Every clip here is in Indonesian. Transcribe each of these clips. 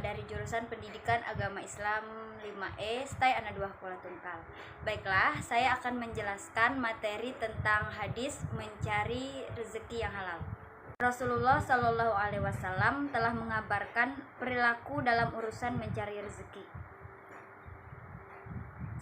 dari jurusan Pendidikan Agama Islam 5E Stai Ana 2 Kuala Tungkal. Baiklah, saya akan menjelaskan materi tentang hadis mencari rezeki yang halal. Rasulullah Shallallahu Alaihi Wasallam telah mengabarkan perilaku dalam urusan mencari rezeki.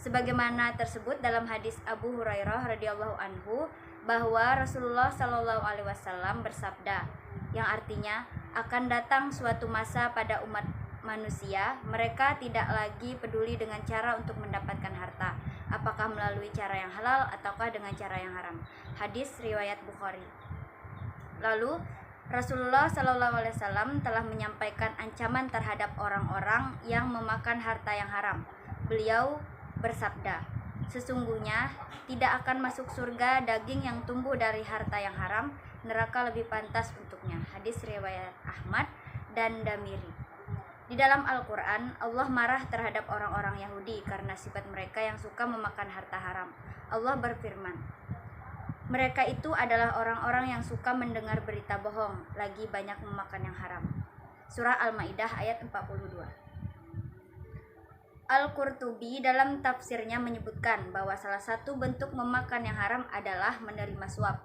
Sebagaimana tersebut dalam hadis Abu Hurairah radhiyallahu anhu bahwa Rasulullah Shallallahu Alaihi Wasallam bersabda, yang artinya akan datang suatu masa pada umat manusia, mereka tidak lagi peduli dengan cara untuk mendapatkan harta, apakah melalui cara yang halal ataukah dengan cara yang haram. Hadis riwayat Bukhari. Lalu Rasulullah Shallallahu Alaihi Wasallam telah menyampaikan ancaman terhadap orang-orang yang memakan harta yang haram. Beliau bersabda, sesungguhnya tidak akan masuk surga daging yang tumbuh dari harta yang haram, neraka lebih pantas untuknya. Hadis riwayat Ahmad dan Damiri. Di dalam Al-Quran, Allah marah terhadap orang-orang Yahudi karena sifat mereka yang suka memakan harta haram. Allah berfirman, mereka itu adalah orang-orang yang suka mendengar berita bohong, lagi banyak memakan yang haram. Surah Al-Maidah ayat 42. Al-Qurtubi dalam tafsirnya menyebutkan bahwa salah satu bentuk memakan yang haram adalah menerima suap.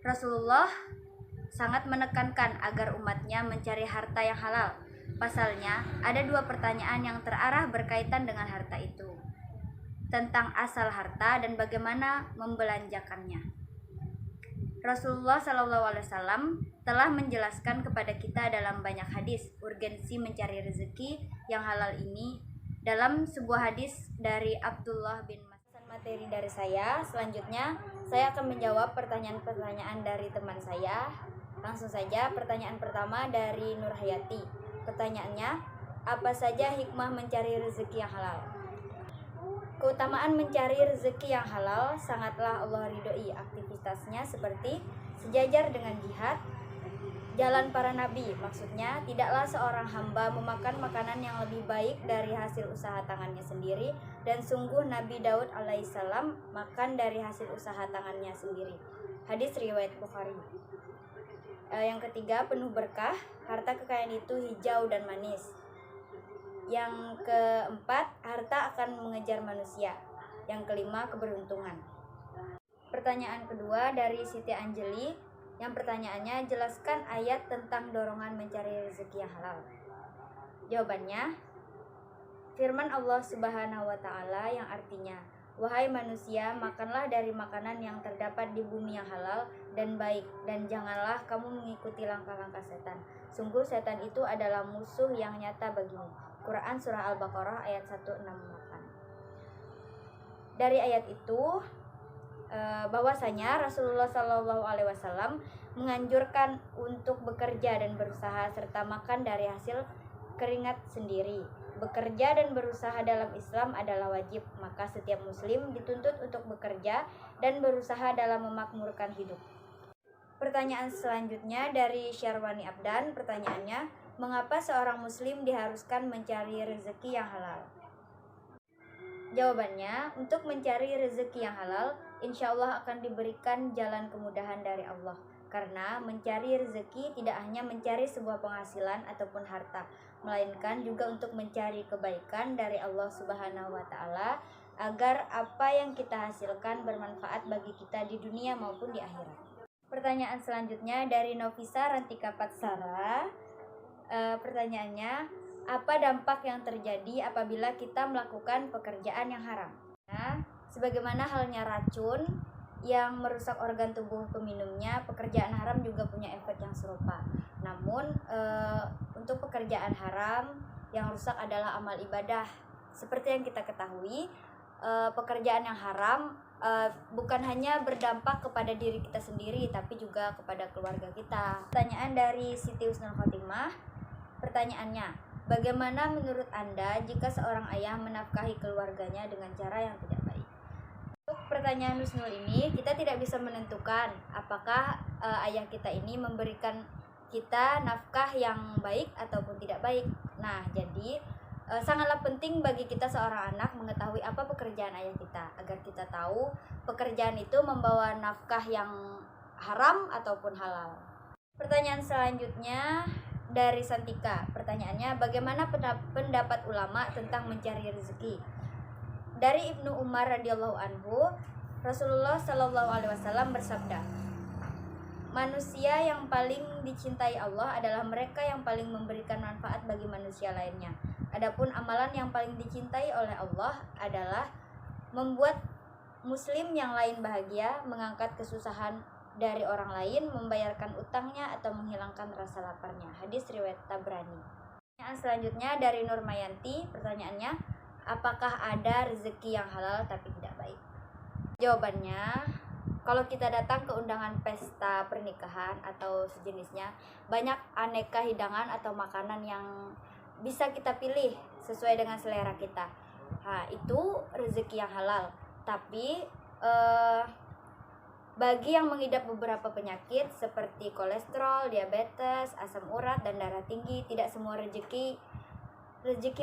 Rasulullah sangat menekankan agar umatnya mencari harta yang halal. Pasalnya, ada dua pertanyaan yang terarah berkaitan dengan harta itu, tentang asal harta dan bagaimana membelanjakannya. Rasulullah SAW telah menjelaskan kepada kita dalam banyak hadis urgensi mencari rezeki yang halal ini. Dalam sebuah hadis dari Abdullah bin Mas'ud, materi dari saya. Selanjutnya, saya akan menjawab pertanyaan-pertanyaan dari teman saya. Langsung saja, pertanyaan pertama dari Nur Hayati. Pertanyaannya, apa saja hikmah mencari rezeki yang halal? Keutamaan mencari rezeki yang halal sangatlah Allah ridhoi. Aktivitasnya seperti sejajar dengan jihad, jalan para nabi. Maksudnya, tidaklah seorang hamba memakan makanan yang lebih baik dari hasil usaha tangannya sendiri, dan sungguh Nabi Daud alaihissalam makan dari hasil usaha tangannya sendiri. Hadis riwayat Bukhari. Yang ketiga, penuh berkah. Harta kekayaan itu hijau dan manis. Yang keempat, harta akan mengejar manusia. Yang kelima, keberuntungan. Pertanyaan kedua dari Siti Anjeli. Yang pertanyaannya, jelaskan ayat tentang dorongan mencari rezeki yang halal. Jawabannya, firman Allah Subhanahu wa Ta'ala yang artinya, wahai manusia, makanlah dari makanan yang terdapat di bumi yang halal dan baik, dan janganlah kamu mengikuti langkah-langkah setan. Sungguh setan itu adalah musuh yang nyata bagimu. Quran Surah Al-Baqarah ayat 168. Dari ayat itu, bahwasanya Rasulullah Shallallahu Alaihi Wasallam menganjurkan untuk bekerja dan berusaha serta makan dari hasil keringat sendiri. Bekerja dan berusaha dalam Islam adalah wajib, maka setiap muslim dituntut untuk bekerja dan berusaha dalam memakmurkan hidup. Pertanyaan selanjutnya dari Syarwani Abdan. Pertanyaannya, mengapa seorang muslim diharuskan mencari rezeki yang halal? Jawabannya, untuk mencari rezeki yang halal, insya Allah akan diberikan jalan kemudahan dari Allah. Karena mencari rezeki tidak hanya mencari sebuah penghasilan ataupun harta, melainkan juga untuk mencari kebaikan dari Allah Subhanahu wa Ta'ala, agar apa yang kita hasilkan bermanfaat bagi kita di dunia maupun di akhirat. Pertanyaan selanjutnya dari Novisa Rantika Patsara. Pertanyaannya, apa dampak yang terjadi apabila kita melakukan pekerjaan yang haram? Nah, sebagaimana halnya racun yang merusak organ tubuh peminumnya, pekerjaan haram juga punya efek yang serupa. Namun, untuk pekerjaan haram yang rusak adalah amal ibadah. Seperti yang kita ketahui, pekerjaan yang haram bukan hanya berdampak kepada diri kita sendiri, tapi juga kepada keluarga kita. Pertanyaan dari Siti Husnul Khotimah. Pertanyaannya, bagaimana menurut Anda jika seorang ayah menafkahi keluarganya dengan cara yang tidak baik? Untuk pertanyaan Husnul ini, kita tidak bisa menentukan apakah ayah kita ini memberikan kita nafkah yang baik ataupun tidak baik. Nah, jadi sangatlah penting bagi kita seorang anak mengetahui apa pekerjaan ayah kita, agar kita tahu pekerjaan itu membawa nafkah yang haram ataupun halal. Pertanyaan selanjutnya dari Santika, pertanyaannya, bagaimana pendapat ulama tentang mencari rezeki? Dari Ibnu Umar radhiyallahu anhu, Rasulullah shallallahu alaihi wasallam bersabda, manusia yang paling dicintai Allah adalah mereka yang paling memberikan manfaat bagi manusia lainnya. Adapun amalan yang paling dicintai oleh Allah adalah membuat muslim yang lain bahagia, mengangkat kesusahan dari orang lain, membayarkan utangnya atau menghilangkan rasa laparnya. Hadis riwayat Tabrani. Pertanyaan selanjutnya dari Nurmayanti, pertanyaannya, apakah ada rezeki yang halal tapi tidak baik? Jawabannya, kalau kita datang ke undangan pesta pernikahan atau sejenisnya, banyak aneka hidangan atau makanan yang bisa kita pilih sesuai dengan selera kita. Itu rezeki yang halal. Tapi bagi yang mengidap beberapa penyakit seperti kolesterol, diabetes, asam urat, dan darah tinggi, tidak semua rezeki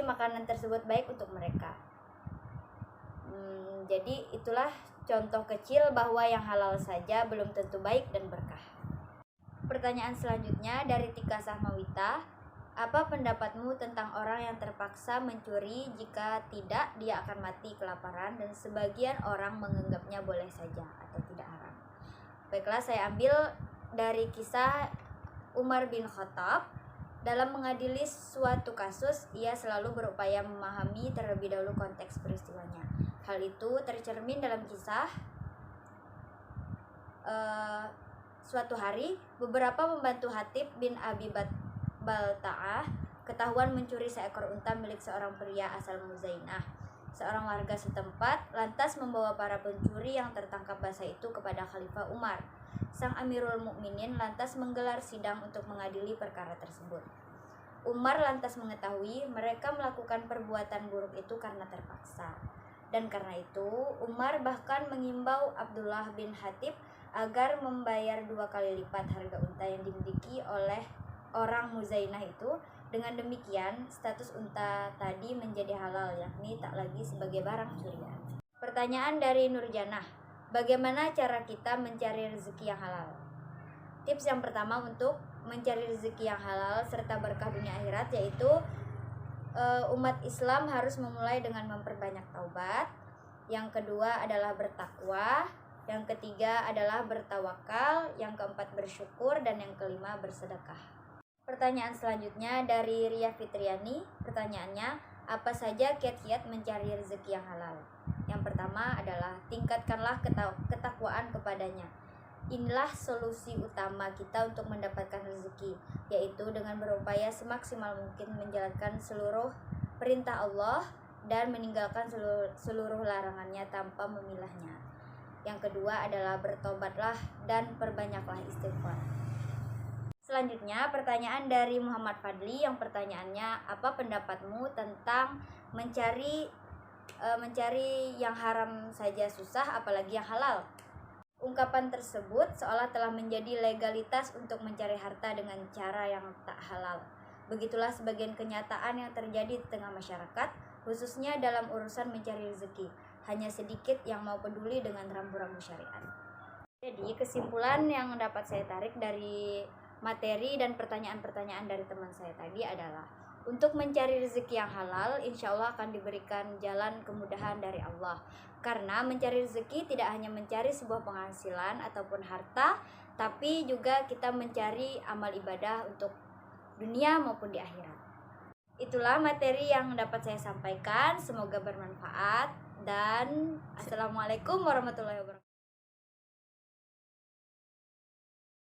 makanan tersebut baik untuk mereka. Jadi itulah contoh kecil bahwa yang halal saja belum tentu baik dan berkah. Pertanyaan selanjutnya dari Tika Sahmawita, apa pendapatmu tentang orang yang terpaksa mencuri? Jika tidak, dia akan mati kelaparan, dan sebagian orang menganggapnya boleh saja atau tidak haram. Baiklah, saya ambil dari kisah Umar bin Khattab. Dalam mengadili suatu kasus, ia selalu berupaya memahami terlebih dahulu konteks peristiwanya. Hal itu tercermin dalam kisah suatu hari, beberapa pembantu Hatib bin Abi Balta'ah ketahuan mencuri seekor unta milik seorang pria asal Muzainah. Seorang warga setempat lantas membawa para pencuri yang tertangkap basah itu kepada Khalifah Umar. Sang Amirul Mukminin lantas menggelar sidang untuk mengadili perkara tersebut. Umar lantas mengetahui mereka melakukan perbuatan buruk itu karena terpaksa. Dan karena itu, Umar bahkan mengimbau Abdullah bin Hatib agar membayar 2 kali lipat harga unta yang dimiliki oleh orang Muzainah itu. Dengan demikian, status unta tadi menjadi halal, yakni tak lagi sebagai barang curian. Pertanyaan dari Nurjanah, bagaimana cara kita mencari rezeki yang halal? Tips yang pertama untuk mencari rezeki yang halal serta berkah dunia akhirat yaitu umat Islam harus memulai dengan memperbanyak taubat. Yang kedua adalah bertakwa. Yang ketiga adalah bertawakal. Yang keempat bersyukur. Dan yang kelima bersedekah. Pertanyaan selanjutnya dari Ria Fitriani. Pertanyaannya, apa saja kiat-kiat mencari rezeki yang halal? Yang pertama adalah tingkatkanlah ketakwaan kepadanya. Inilah solusi utama kita untuk mendapatkan rezeki, yaitu dengan berupaya semaksimal mungkin menjalankan seluruh perintah Allah dan meninggalkan seluruh larangannya tanpa memilahnya. Yang kedua adalah bertobatlah dan perbanyaklah istighfar. Selanjutnya, pertanyaan dari Muhammad Fadli yang pertanyaannya, apa pendapatmu tentang mencari yang haram saja susah, apalagi yang halal? Ungkapan tersebut seolah telah menjadi legalitas untuk mencari harta dengan cara yang tak halal. Begitulah sebagian kenyataan yang terjadi di tengah masyarakat, khususnya dalam urusan mencari rezeki. Hanya sedikit yang mau peduli dengan rambu-rambu syariat. Jadi, kesimpulan yang dapat saya tarik dari materi dan pertanyaan-pertanyaan dari teman saya tadi adalah untuk mencari rezeki yang halal, insya Allah akan diberikan jalan kemudahan dari Allah. Karena mencari rezeki tidak hanya mencari sebuah penghasilan ataupun harta, tapi juga kita mencari amal ibadah untuk dunia maupun di akhirat. Itulah materi yang dapat saya sampaikan, semoga bermanfaat dan Assalamualaikum warahmatullahi wabarakatuh.